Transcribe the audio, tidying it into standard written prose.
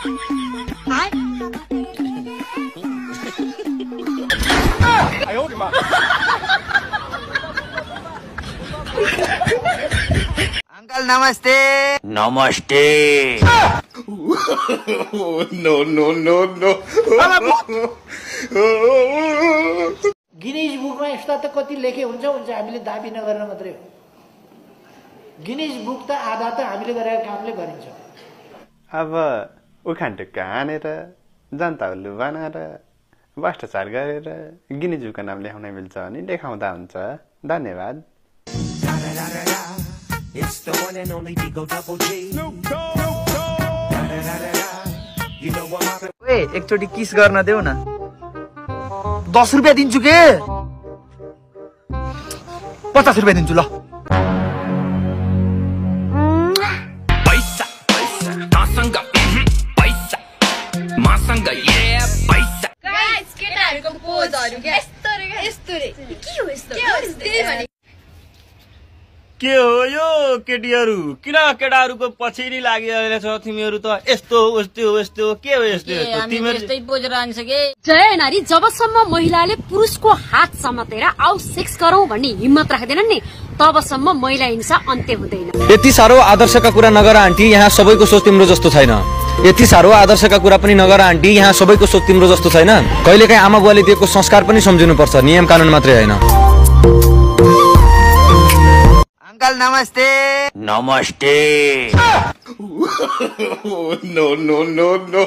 Uncle नमस्ते। नमस्ते। No no no no. Guinness बुकमा यस्ता त कति लेखे हुन्छ हामीले दाबी नगरेर मात्रै हो। गिनीज बुक त आधा त हामीले गरेको कामले गरिन्छ। अब उखान टुक्का हानेर जनता उल्लु बनाएर भ्रष्टाचार गरेर गिनीज बुकको नाम लेखाउन मिल्छ भने लेखाउँदा हुन्छ। धन्यवाद। एकचोटि किस गर्न देऊ न। 10 रुपियाँ दिन्छु के 50 रुपियाँ दिन्छु ल। पैसा पैसा तासँग पैसा मासँग ये पैसा। गाइस केटाहरुको पोजहरु के यस्तो रे यस्तो रे के हो यस्तो त्यही भने के हो यो केटीहरु किन केटाहरुको पछि नि लागिरहेछ तिमीहरु त यस्तो यस्तो के हो यस्तो तिमीहरु त्यस्तै पोज रहन्छ के। जय नारी जबसम्म महिलाले पुरुषको हात समातेर आउ सेक्स गरौं भन्ने हिम्मत राख्दैनन् नि तबसम्म महिला हिंसा अन्त्य हुँदैन। यति साह्रो आदर्शका कुरा नगर आन्टी यहाँ सबैको सोच तिम्रो जस्तो छैन। यति साह्रो आदर्शका कुरा पनि नगर आन्टी यहाँ सबैको सोच तिम्रो जस्तो छैन। कहिलेकाहीँ आमा बुवाले दिएको संस्कार पनि सम्झिनु पर्छ नियम कानुन मात्रै होइन। अंकल नमस्ते। नमस्ते। No no no no.